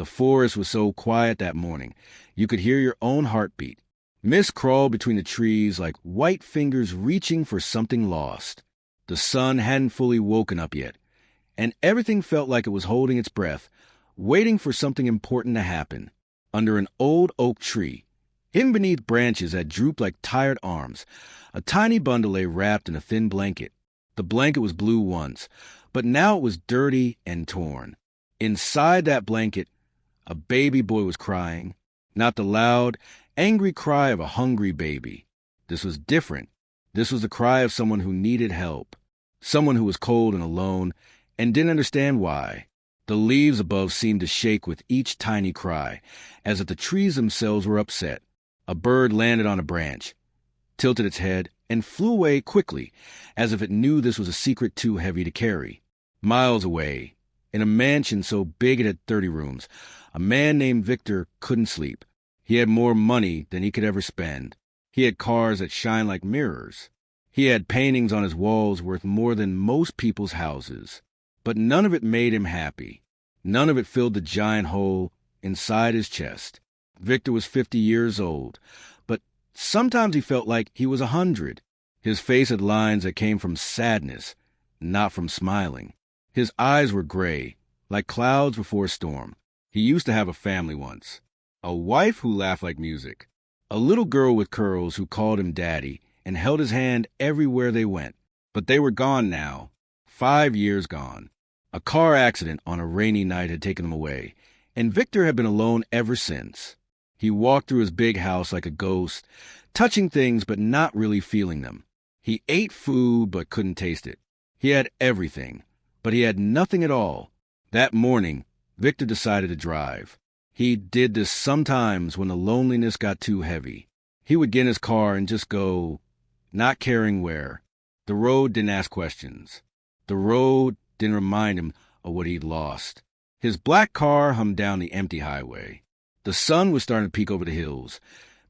The forest was so quiet that morning, you could hear your own heartbeat. Mist crawled between the trees like white fingers reaching for something lost. The sun hadn't fully woken up yet, and everything felt like it was holding its breath, waiting for something important to happen. Under an old oak tree, hidden beneath branches that drooped like tired arms, a tiny bundle lay wrapped in a thin blanket. The blanket was blue once, but now it was dirty and torn. Inside that blanket, a baby boy was crying, not the loud, angry cry of a hungry baby. This was different. This was the cry of someone who needed help, someone who was cold and alone and didn't understand why. The leaves above seemed to shake with each tiny cry, as if the trees themselves were upset. A bird landed on a branch, tilted its head, and flew away quickly, as if it knew this was a secret too heavy to carry. Miles away, in a mansion so big it had 30 rooms, a man named Victor couldn't sleep. He had more money than he could ever spend. He had cars that shine like mirrors. He had paintings on his walls worth more than most people's houses. But none of it made him happy. None of it filled the giant hole inside his chest. Victor was 50 years old, but sometimes he felt like he was 100. His face had lines that came from sadness, not from smiling. His eyes were gray, like clouds before a storm. He used to have a family once. A wife who laughed like music. A little girl with curls who called him daddy and held his hand everywhere they went. But they were gone now. 5 years gone. A car accident on a rainy night had taken them away, and Victor had been alone ever since. He walked through his big house like a ghost, touching things but not really feeling them. He ate food but couldn't taste it. He had everything, but he had nothing at all. That morning, Victor decided to drive. He did this sometimes when the loneliness got too heavy. He would get in his car and just go, not caring where. The road didn't ask questions. The road didn't remind him of what he'd lost. His black car hummed down the empty highway. The sun was starting to peek over the hills,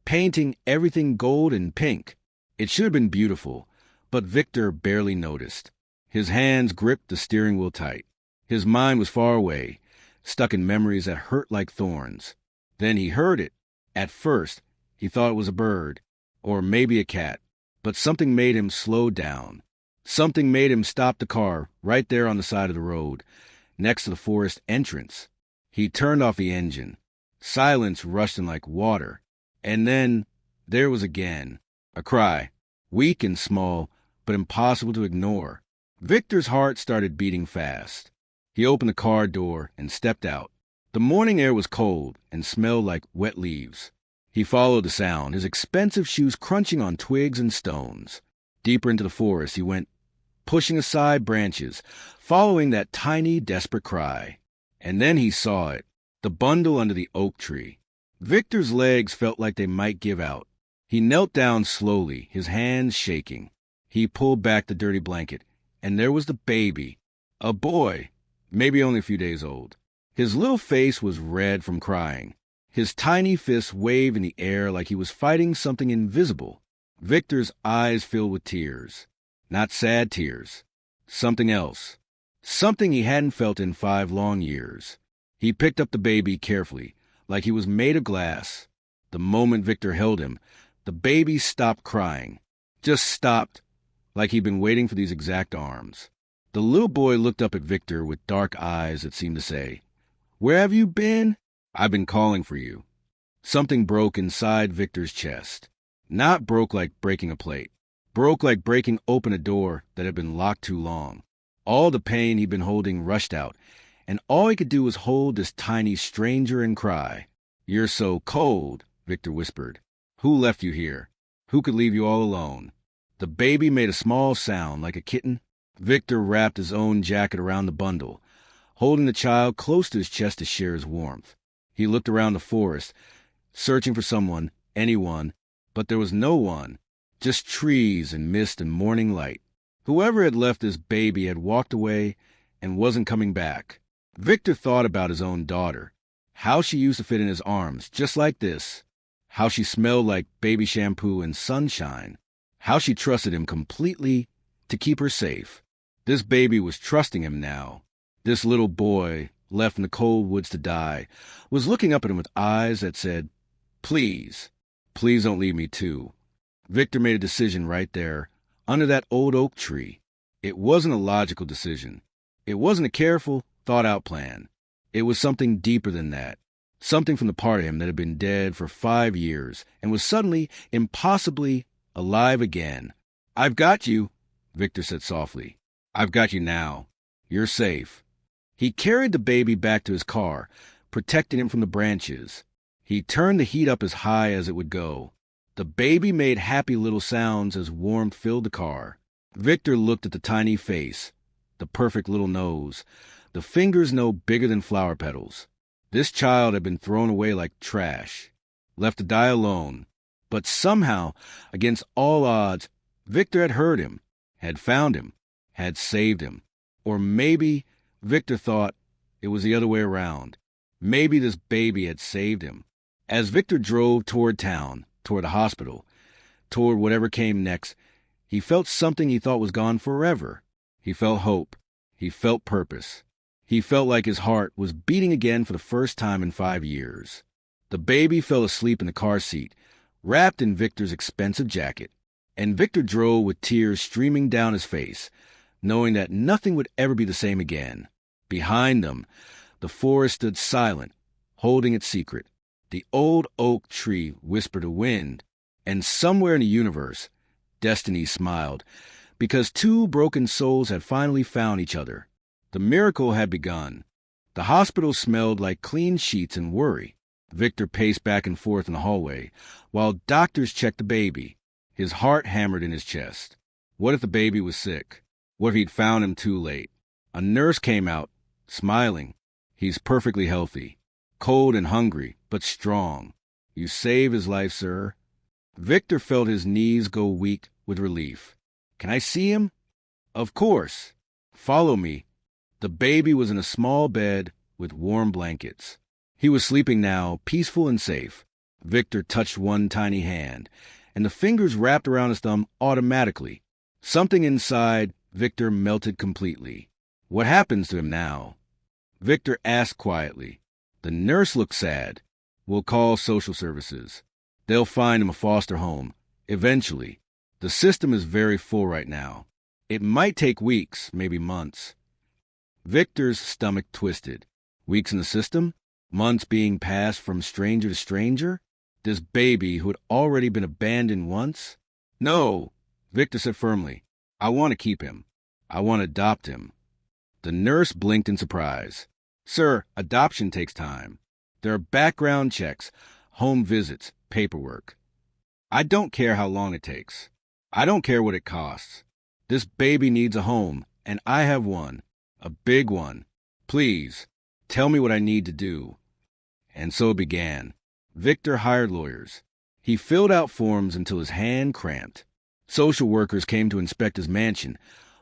painting everything gold and pink. It should have been beautiful, but Victor barely noticed. His hands gripped the steering wheel tight. His mind was far away, stuck in memories that hurt like thorns. Then he heard it. At first, he thought it was a bird, or maybe a cat, but something made him slow down. Something made him stop the car right there on the side of the road, next to the forest entrance. He turned off the engine. Silence rushed in like water. And then there was again a cry, weak and small, but impossible to ignore. Victor's heart started beating fast. He opened the car door and stepped out. The morning air was cold and smelled like wet leaves. He followed the sound, his expensive shoes crunching on twigs and stones. Deeper into the forest he went, pushing aside branches, following that tiny, desperate cry. And then he saw it, the bundle under the oak tree. Victor's legs felt like they might give out. He knelt down slowly, his hands shaking. He pulled back the dirty blanket, and there was the baby, a boy, maybe only a few days old. His little face was red from crying. His tiny fists waved in the air like he was fighting something invisible. Victor's eyes filled with tears. Not sad tears. Something else. Something he hadn't felt in 5 long years. He picked up the baby carefully, like he was made of glass. The moment Victor held him, the baby stopped crying. Just stopped, like he'd been waiting for these exact arms. The little boy looked up at Victor with dark eyes that seemed to say, "Where have you been? I've been calling for you." Something broke inside Victor's chest. Not broke like breaking a plate. Broke like breaking open a door that had been locked too long. All the pain he'd been holding rushed out, and all he could do was hold this tiny stranger and cry. "You're so cold," Victor whispered. "Who left you here? Who could leave you all alone?" The baby made a small sound like a kitten. Victor wrapped his own jacket around the bundle, holding the child close to his chest to share his warmth. He looked around the forest, searching for someone, anyone, but there was no one, just trees and mist and morning light. Whoever had left this baby had walked away and wasn't coming back. Victor thought about his own daughter, how she used to fit in his arms, just like this, how she smelled like baby shampoo and sunshine, how she trusted him completely to keep her safe. This baby was trusting him now. This little boy, left in the cold woods to die, was looking up at him with eyes that said, "Please, please don't leave me too." Victor made a decision right there, under that old oak tree. It wasn't a logical decision. It wasn't a careful, thought-out plan. It was something deeper than that. Something from the part of him that had been dead for 5 years and was suddenly, impossibly, alive again. "I've got you," Victor said softly. "I've got you now. You're safe." He carried the baby back to his car, protecting him from the branches. He turned the heat up as high as it would go. The baby made happy little sounds as warmth filled the car. Victor looked at the tiny face, the perfect little nose, the fingers no bigger than flower petals. This child had been thrown away like trash, left to die alone. But somehow, against all odds, Victor had heard him, had found him, had saved him. Or maybe, Victor thought, it was the other way around. Maybe this baby had saved him. As Victor drove toward town, toward the hospital, toward whatever came next, he felt something he thought was gone forever. He felt hope. He felt purpose. He felt like his heart was beating again for the first time in 5 years. The baby fell asleep in the car seat, wrapped in Victor's expensive jacket, and Victor drove with tears streaming down his face, knowing that nothing would ever be the same again. Behind them, the forest stood silent, holding its secret. The old oak tree whispered a wind, and somewhere in the universe, destiny smiled, because 2 broken souls had finally found each other. The miracle had begun. The hospital smelled like clean sheets and worry. Victor paced back and forth in the hallway, while doctors checked the baby. His heart hammered in his chest. What if the baby was sick? What if he'd found him too late? A nurse came out, smiling. "He's perfectly healthy. Cold and hungry, but strong. You saved his life, sir." Victor felt his knees go weak with relief. "Can I see him?" "Of course. Follow me." The baby was in a small bed with warm blankets. He was sleeping now, peaceful and safe. Victor touched one tiny hand, and the fingers wrapped around his thumb automatically. Something inside Victor melted completely. "What happens to him now?" Victor asked quietly. The nurse looked sad. "We'll call social services. They'll find him a foster home, eventually. The system is very full right now. It might take weeks, maybe months." Victor's stomach twisted. Weeks in the system? Months being passed from stranger to stranger? This baby who had already been abandoned once? "No," Victor said firmly. "I want to keep him. I want to adopt him." The nurse blinked in surprise. "Sir, adoption takes time. There are background checks, home visits, paperwork. I don't care how long it takes. I don't care what it costs. This baby needs a home, and I have one. A big one. Please, tell me what I need to do." And so it began. Victor hired lawyers. He filled out forms until his hand cramped. Social workers came to inspect his mansion,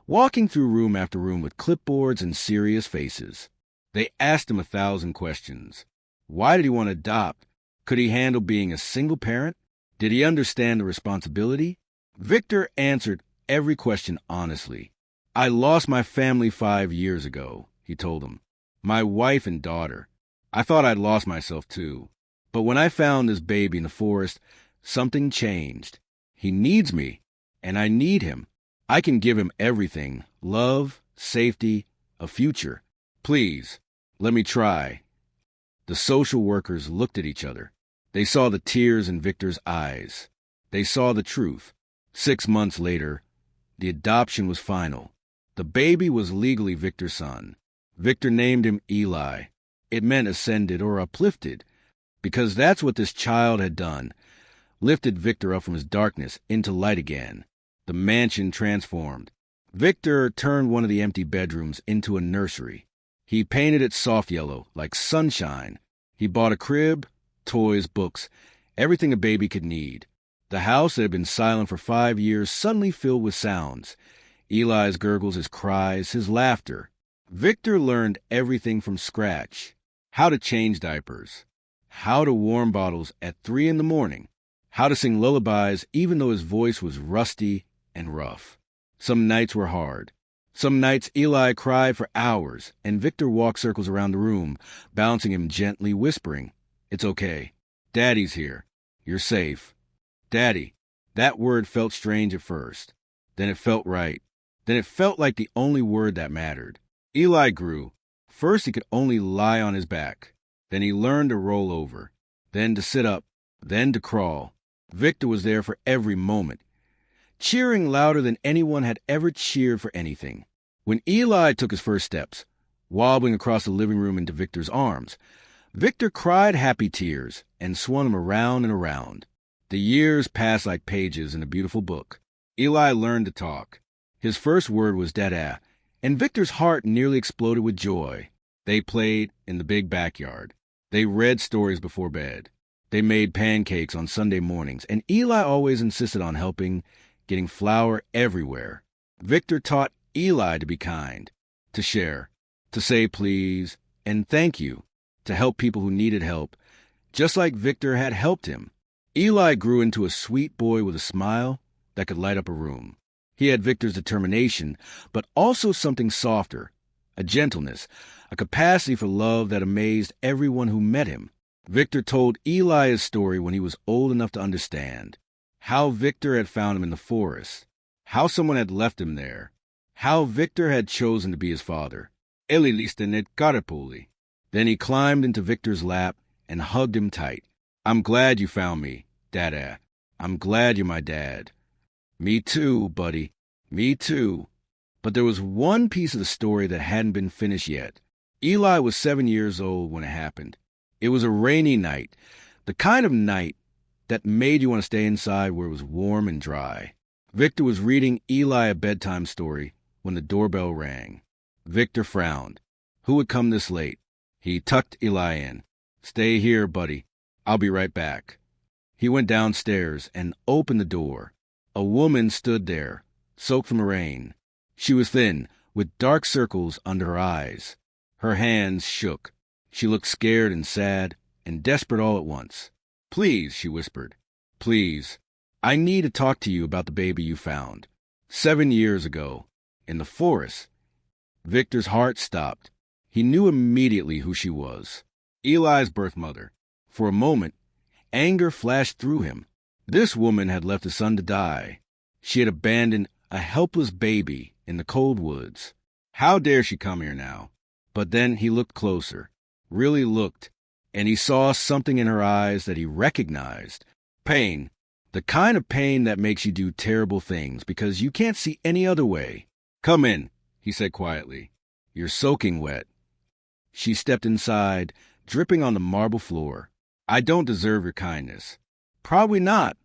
walking through room after room with clipboards and serious faces. They asked him 1,000 questions. Why did he want to adopt? Could he handle being a single parent? Did he understand the responsibility? Victor answered every question honestly. "I lost my family 5 years ago," he told them. "My wife and daughter. I thought I'd lost myself too. But when I found this baby in the forest, something changed. He needs me, and I need him. I can give him everything: love, safety, a future. Please, let me try." The social workers looked at each other. They saw the tears in Victor's eyes. They saw the truth. 6 months later, the adoption was final. The baby was legally Victor's son. Victor named him Eli. It meant ascended or uplifted, because that's what this child had done. Lifted Victor up from his darkness into light again. The mansion transformed. Victor turned one of the empty bedrooms into a nursery. He painted it soft yellow, like sunshine. He bought a crib, toys, books, everything a baby could need. The house that had been silent for 5 years suddenly filled with sounds. Eli's gurgles, his cries, his laughter. Victor learned everything from scratch. How to change diapers. How to warm bottles at 3 in the morning. How to sing lullabies even though his voice was rusty and rough. Some nights were hard. Some nights Eli cried for hours, and Victor walked circles around the room, bouncing him gently, whispering, "It's okay. Daddy's here. You're safe." Daddy. That word felt strange at first. Then it felt right. Then it felt like the only word that mattered. Eli grew. First he could only lie on his back. Then he learned to roll over. Then to sit up. Then to crawl. Victor was there for every moment, cheering louder than anyone had ever cheered for anything. When Eli took his first steps, wobbling across the living room into Victor's arms, Victor cried happy tears and swung him around and around. The years passed like pages in a beautiful book. Eli learned to talk. His first word was "dada," and Victor's heart nearly exploded with joy. They played in the big backyard. They read stories before bed. They made pancakes on Sunday mornings, and Eli always insisted on helping, getting flour everywhere. Victor taught Eli to be kind, to share, to say please and thank you, to help people who needed help, just like Victor had helped him. Eli grew into a sweet boy with a smile that could light up a room. He had Victor's determination, but also something softer, a gentleness, a capacity for love that amazed everyone who met him. Victor told Eli his story when he was old enough to understand. How Victor had found him in the forest. How someone had left him there. How Victor had chosen to be his father. Elilisten karapuli. Then he climbed into Victor's lap and hugged him tight. "I'm glad you found me, Dada. I'm glad you're my dad." "Me too, buddy. Me too." But there was one piece of the story that hadn't been finished yet. Eli was 7 years old when it happened. It was a rainy night, the kind of night that made you want to stay inside where it was warm and dry. Victor was reading Eli a bedtime story when the doorbell rang. Victor frowned. Who would come this late? He tucked Eli in. "Stay here, buddy. I'll be right back." He went downstairs and opened the door. A woman stood there, soaked from the rain. She was thin, with dark circles under her eyes. Her hands shook. She looked scared and sad and desperate all at once. "Please," she whispered. "Please. I need to talk to you about the baby you found 7 years ago, in the forest." Victor's heart stopped. He knew immediately who she was. Eli's birth mother. For a moment, anger flashed through him. This woman had left a son to die. She had abandoned a helpless baby in the cold woods. How dare she come here now? But then he looked closer, really looked, and he saw something in her eyes that he recognized. Pain. The kind of pain that makes you do terrible things because you can't see any other way. "Come in," he said quietly. "You're soaking wet." She stepped inside, dripping on the marble floor. "I don't deserve your kindness." "Probably not,"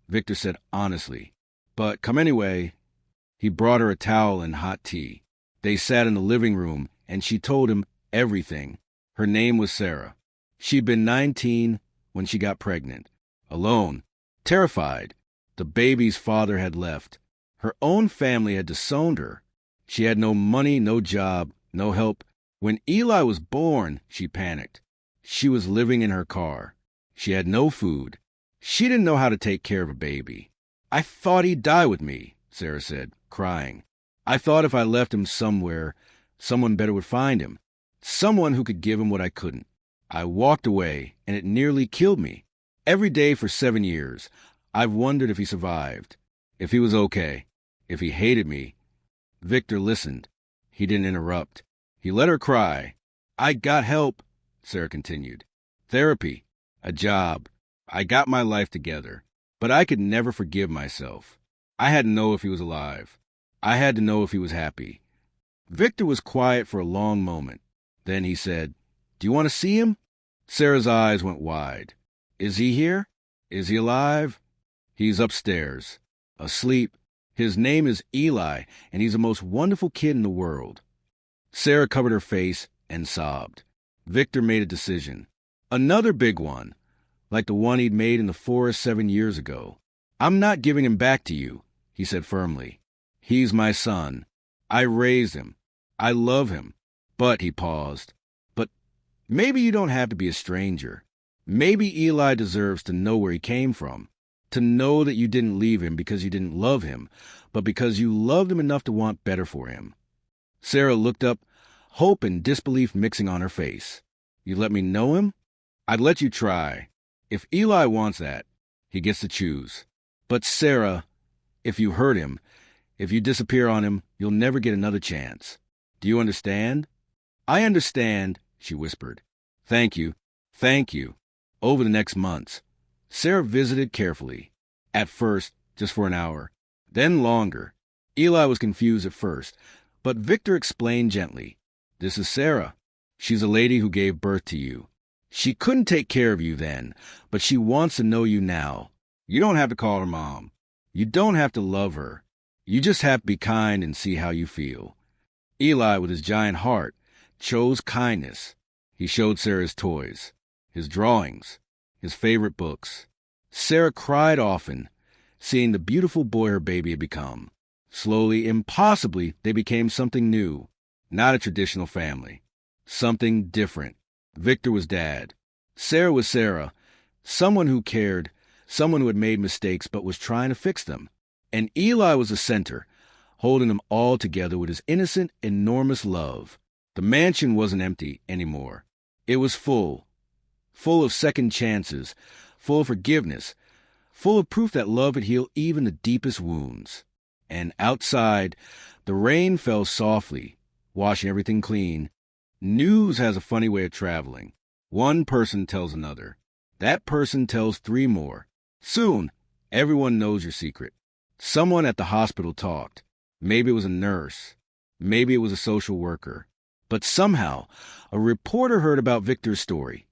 Victor said honestly. "But come anyway." He brought her a towel and hot tea. They sat in the living room, and she told him everything. Her name was Sarah. She'd been 19 when she got pregnant. Alone. Terrified. The baby's father had left. Her own family had disowned her. She had no money, no job, no help. When Eli was born, she panicked. She was living in her car. She had no food. She didn't know how to take care of a baby. "I thought he'd die with me," Sarah said, crying. "I thought if I left him somewhere, someone better would find him. Someone who could give him what I couldn't. I walked away, and it nearly killed me. Every day for 7 years, I've wondered if he survived, if he was okay, if he hated me." Victor listened. He didn't interrupt. He let her cry. "I got help," Sarah continued. "Therapy, a job. I got my life together. But I could never forgive myself. I had to know if he was alive. I had to know if he was happy." Victor was quiet for a long moment. Then he said, "Do you want to see him?" Sarah's eyes went wide. "Is he here? Is he alive?" "He's upstairs, asleep. His name is Eli, and he's the most wonderful kid in the world." Sarah covered her face and sobbed. Victor made a decision. Another big one, like the one he'd made in the forest 7 years ago. "I'm not giving him back to you," he said firmly. "He's my son. I raised him. I love him." But he paused. "But maybe you don't have to be a stranger. Maybe Eli deserves to know where he came from, to know that you didn't leave him because you didn't love him, but because you loved him enough to want better for him. Sarah looked up, hope and disbelief mixing on her face. "You let me know him? I'd let you try. If Eli wants that, he gets to choose. But Sarah, if you hurt him, if you disappear on him, you'll never get another chance. Do you understand?" "I understand," she whispered. "Thank you. Thank you." Over the next months, Sarah visited carefully. At first, just for an hour, then longer. Eli was confused at first, but Victor explained gently. "This is Sarah. She's a lady who gave birth to you. She couldn't take care of you then, but she wants to know you now. You don't have to call her mom. You don't have to love her. You just have to be kind and see how you feel." Eli, with his giant heart, chose kindness. He showed Sarah his toys, his drawings, his favorite books. Sarah cried often, seeing the beautiful boy her baby had become. Slowly, impossibly, they became something new, not a traditional family. Something different. Victor was Dad. Sarah was Sarah, someone who cared, someone who had made mistakes but was trying to fix them. And Eli was the center, holding them all together with his innocent, enormous love. The mansion wasn't empty anymore. It was full of second chances, full of forgiveness, full of proof that love had healed even the deepest wounds. And outside, the rain fell softly, washing everything clean. News has a funny way of traveling. One person tells another. That person tells three more. Soon, everyone knows your secret. Someone at the hospital talked. Maybe it was a nurse. Maybe it was a social worker. But somehow, a reporter heard about Victor's story.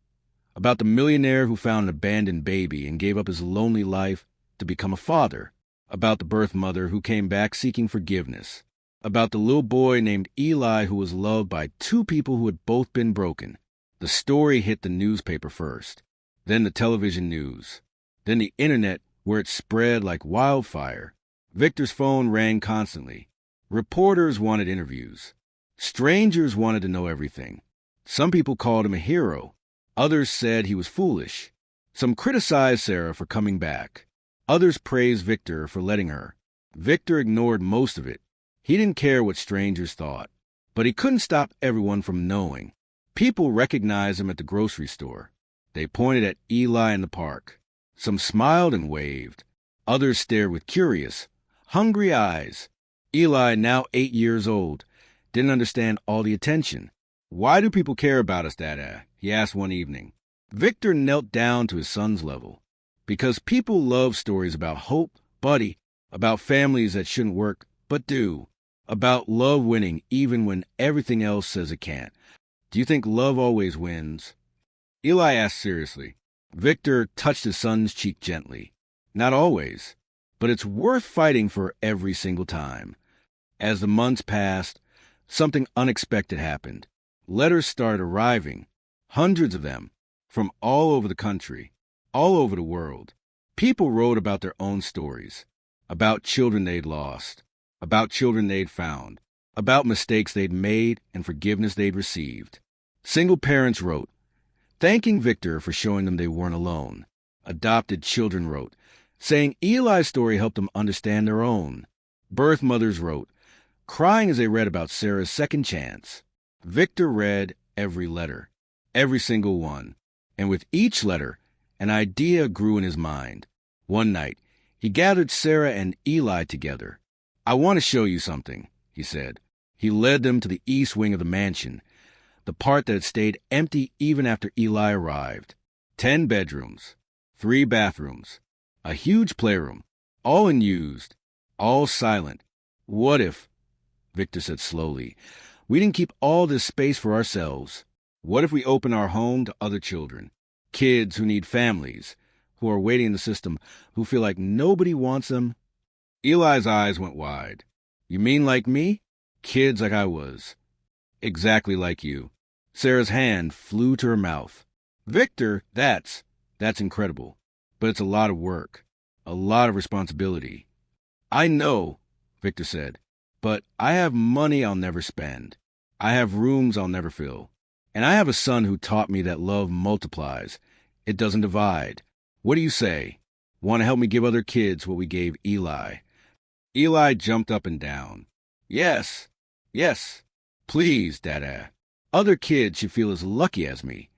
About the millionaire who found an abandoned baby and gave up his lonely life to become a father. About the birth mother who came back seeking forgiveness. About the little boy named Eli who was loved by two people who had both been broken. The story hit the newspaper first, then the television news, then the internet where it spread like wildfire. Victor's phone rang constantly. Reporters wanted interviews. Strangers wanted to know everything. Some people called him a hero. Others said he was foolish. Some criticized Sarah for coming back. Others praised Victor for letting her. Victor ignored most of it. He didn't care what strangers thought. But he couldn't stop everyone from knowing. People recognized him at the grocery store. They pointed at Eli in the park. Some smiled and waved. Others stared with curious, hungry eyes. Eli, now 8 years old, didn't understand all the attention. "Why do people care about us, Dada?" he asked one evening. Victor knelt down to his son's level. "Because people love stories about hope, buddy, about families that shouldn't work, but do, about love winning even when everything else says it can't. Do you think love always wins?" Eli asked seriously. Victor touched his son's cheek gently. "Not always, but it's worth fighting for every single time." As the months passed, something unexpected happened. Letters started arriving, hundreds of them, from all over the country, all over the world. People wrote about their own stories, about children they'd lost, about children they'd found, about mistakes they'd made and forgiveness they'd received. Single parents wrote, thanking Victor for showing them they weren't alone. Adopted children wrote, saying Eli's story helped them understand their own. Birth mothers wrote, crying as they read about Sarah's second chance. Victor read every letter, every single one, and with each letter, an idea grew in his mind. One night, he gathered Sarah and Eli together. "I want to show you something," he said. He led them to the east wing of the mansion, the part that had stayed empty even after Eli arrived. 10 bedrooms, 3 bathrooms, a huge playroom, all unused, all silent. "What if," Victor said slowly, "we didn't keep all this space for ourselves? What if we open our home to other children? Kids who need families, who are waiting in the system, who feel like nobody wants them?" Eli's eyes went wide. "You mean like me? Kids like I was." "Exactly like you." Sarah's hand flew to her mouth. "Victor, that's incredible. But it's a lot of work, a lot of responsibility." "I know," Victor said, "but I have money I'll never spend. I have rooms I'll never fill. And I have a son who taught me that love multiplies. It doesn't divide. What do you say? Want to help me give other kids what we gave Eli?" Eli jumped up and down. Yes, Please, Dada. Other kids should feel as lucky as me.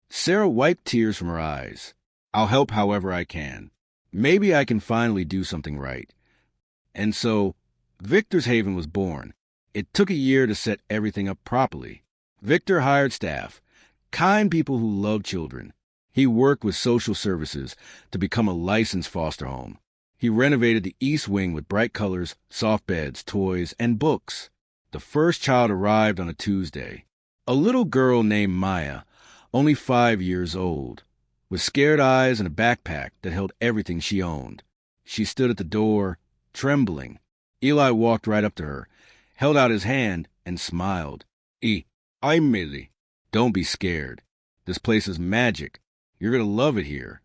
Sarah wiped tears from her eyes. I'll help however I can. Maybe I can finally do something right. And so, Victor's Haven was born. It took a year to set everything up properly. Victor hired staff, kind people who loved children. He worked with social services to become a licensed foster home. He renovated the East Wing with bright colors, soft beds, toys, and books. The first child arrived on a Tuesday. A little girl named Maya, only 5 years old, with scared eyes and a backpack that held everything she owned. She stood at the door, trembling. Eli walked right up to her, held out his hand, and smiled. I'm Millie. Don't be scared. This place is magic. You're going to love it here.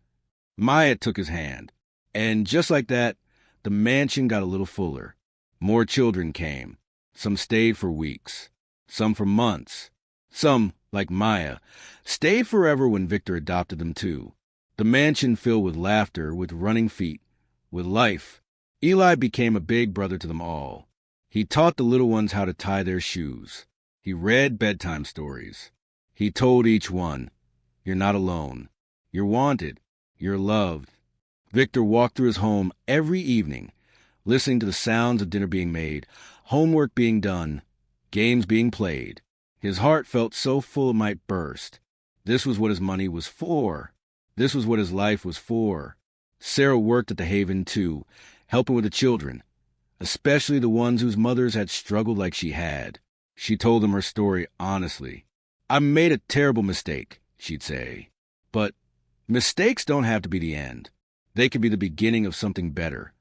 Maya took his hand, and just like that, the mansion got a little fuller. More children came. Some stayed for weeks, some for months. Some, like Maya, stayed forever when Victor adopted them too. The mansion filled with laughter, with running feet, with life. Eli became a big brother to them all. He taught the little ones how to tie their shoes. He read bedtime stories. He told each one, "You're not alone. You're wanted. You're loved." Victor walked through his home every evening, listening to the sounds of dinner being made, homework being done, games being played. His heart felt so full it might burst. This was what his money was for. This was what his life was for. Sarah worked at the Haven too, helping with the children, especially the ones whose mothers had struggled like she had. She told them her story honestly. "I made a terrible mistake," she'd say. But mistakes don't have to be the end. They could be the beginning of something better.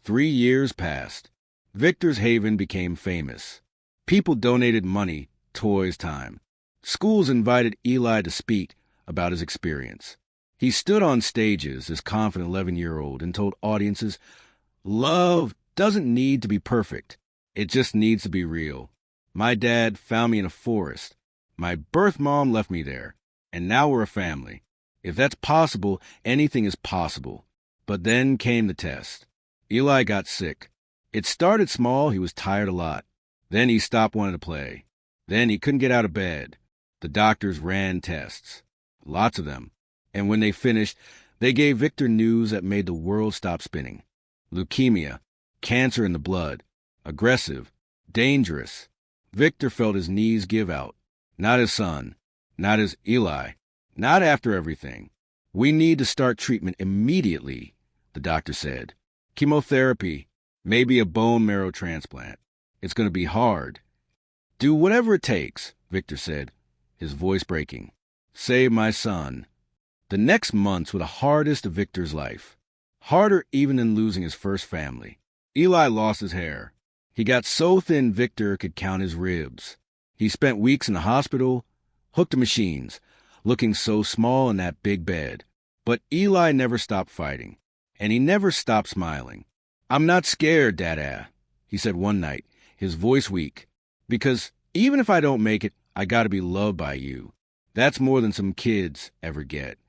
3 years passed. Victor's Haven became famous. People donated money, toys, time. Schools invited Eli to speak about his experience. He stood on stages, this confident 11-year-old, and told audiences, "Love doesn't need to be perfect. It just needs to be real. My dad found me in a forest. My birth mom left me there. And now we're a family. If that's possible, anything is possible." But then came the test. Eli got sick. It started small. He was tired a lot. Then he stopped wanting to play. Then he couldn't get out of bed. The doctors ran tests. Lots of them. And when they finished, they gave Victor news that made the world stop spinning. Leukemia, cancer in the blood, aggressive, dangerous. Victor felt his knees give out. Not his son, not his Eli, not after everything. "We need to start treatment immediately," the doctor said. "Chemotherapy, maybe a bone marrow transplant. It's going to be hard." "Do whatever it takes," Victor said, his voice breaking. "Save my son." The next months were the hardest of Victor's life. Harder even than losing his first family. Eli lost his hair. He got so thin Victor could count his ribs. He spent weeks in the hospital, hooked to machines, looking so small in that big bed. But Eli never stopped fighting, and he never stopped smiling. "I'm not scared, Dada," he said one night, his voice weak, "because even if I don't make it, I gotta be loved by you. That's more than some kids ever get."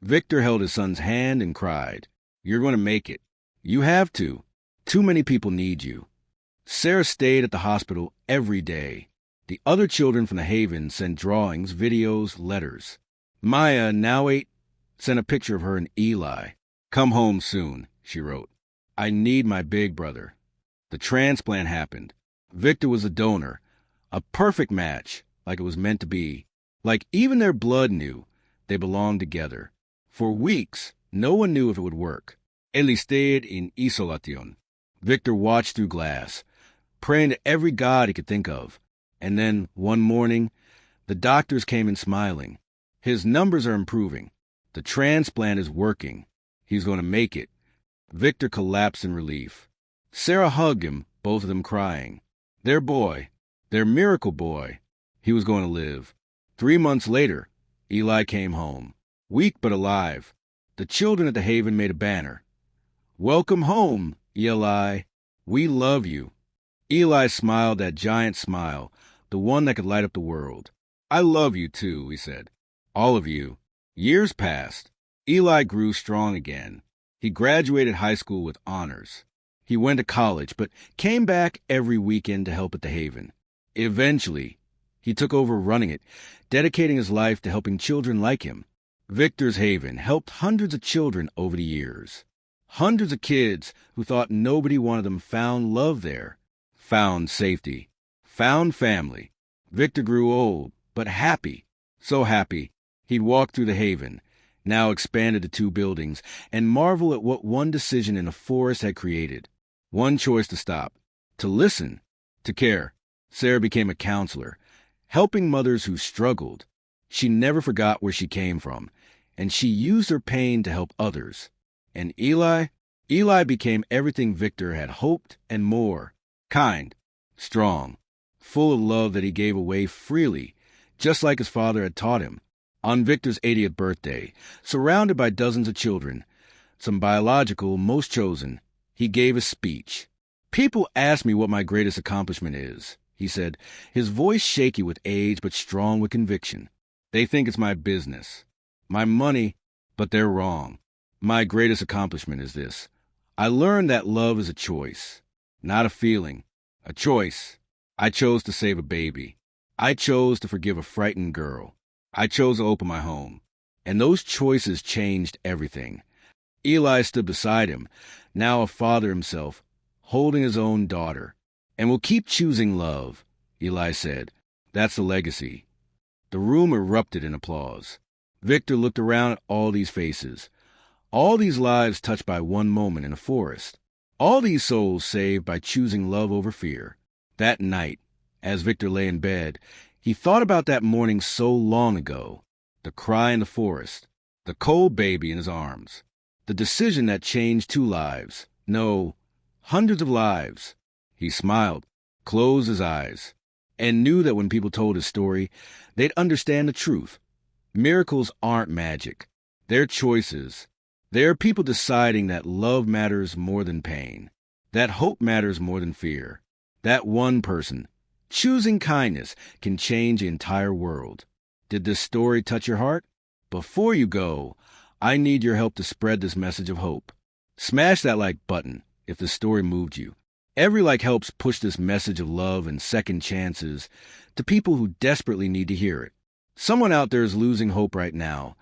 Victor held his son's hand and cried, "You're going to make it. You have to. Too many people need you." Sarah stayed at the hospital every day. The other children from the Haven sent drawings, videos, letters. Maya, now 8, sent a picture of her and Eli. "Come home soon," she wrote. "I need my big brother." The transplant happened. Victor was a donor, a perfect match, like it was meant to be. Like even their blood knew they belonged together. For weeks, no one knew if it would work. Él stayed in isolación. Victor watched through glass, praying to every god he could think of. And then, one morning, the doctors came in smiling. "His numbers are improving. The transplant is working. He's going to make it." Victor collapsed in relief. Sarah hugged him, both of them crying. Their boy, their miracle boy, he was going to live. 3 months later, Eli came home. Weak but alive. The children at the Haven made a banner. "Welcome home, Eli. We love you." Eli smiled that giant smile, the one that could light up the world. "I love you too," he said. "All of you." Years passed. Eli grew strong again. He graduated high school with honors. He went to college, but came back every weekend to help at the Haven. Eventually, He took over running it, dedicating his life to helping children like him. Victor's Haven helped hundreds of children over the years. Hundreds of kids who thought nobody wanted them found love there, found safety, found family. Victor grew old, but happy. So happy, he'd walk through the Haven, now expanded to 2 buildings, and marvel at what one decision in a forest had created. One choice to stop, to listen, to care. Sarah became a counselor, helping mothers who struggled. She never forgot where she came from, and she used her pain to help others. And Eli became everything Victor had hoped and more. Kind, strong, full of love that he gave away freely, just like his father had taught him. On Victor's 80th birthday, surrounded by dozens of children, some biological, most chosen, he gave a speech. "People ask me what my greatest accomplishment is," he said, his voice shaky with age but strong with conviction. "They think it's my business, my money, but they're wrong. My greatest accomplishment is this. I learned that love is a choice, not a feeling, a choice. I chose to save a baby. I chose to forgive a frightened girl. I chose to open my home. And those choices changed everything." Eli stood beside him, now a father himself, holding his own daughter. "And we'll keep choosing love," Eli said. "That's the legacy." The room erupted in applause. Victor looked around at all these faces, all these lives touched by one moment in a forest, all these souls saved by choosing love over fear. That night, as Victor lay in bed, he thought about that morning so long ago, the cry in the forest, the cold baby in his arms, the decision that changed 2 lives, no, hundreds of lives. He smiled, closed his eyes, and knew that when people told his story, they'd understand the truth. Miracles aren't magic. They're choices. They're people deciding that love matters more than pain, that hope matters more than fear. That one person, choosing kindness, can change the entire world. Did this story touch your heart? Before you go, I need your help to spread this message of hope. Smash that like button if the story moved you. Every like helps push this message of love and second chances to people who desperately need to hear it. Someone out there is losing hope right now.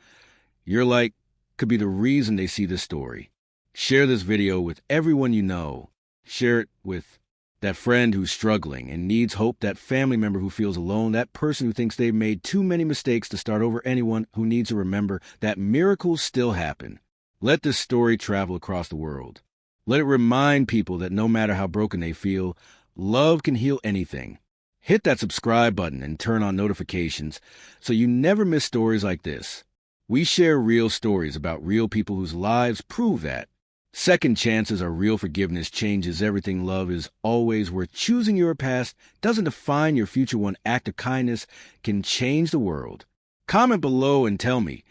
Your like could be the reason they see this story. Share this video with everyone you know. Share it with that friend who's struggling and needs hope, that family member who feels alone, that person who thinks they've made too many mistakes to start over, anyone who needs to remember that miracles still happen. Let this story travel across the world. Let it remind people that no matter how broken they feel, love can heal anything. Hit that subscribe button and turn on notifications so you never miss stories like this. We share real stories about real people whose lives prove that. Second chances are real forgiveness changes everything. Love is always worth choosing. Your past doesn't define your future. One act of kindness can change the world. Comment below and tell me,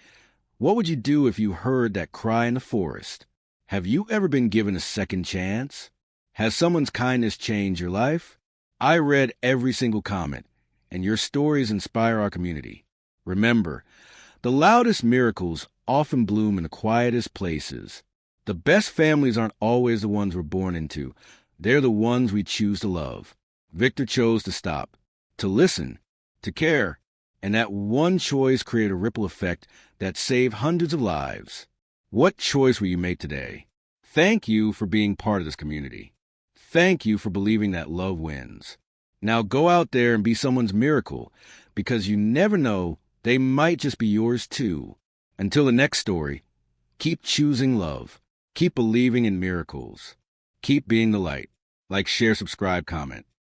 what would you do if you heard that cry in the forest? Have you ever been given a second chance? Has someone's kindness changed your life? I read every single comment, and your stories inspire our community. Remember, the loudest miracles often bloom in the quietest places. The best families aren't always the ones we're born into. They're the ones we choose to love. Victor chose to stop, to listen, to care, and that one choice created a ripple effect that saved hundreds of lives. What choice will you make today? Thank you for being part of this community. Thank you for believing that love wins. Now go out there and be someone's miracle, because you never know, they might just be yours too. Until the next story, keep choosing love. Keep believing in miracles. Keep being the light. Like, share, subscribe, comment.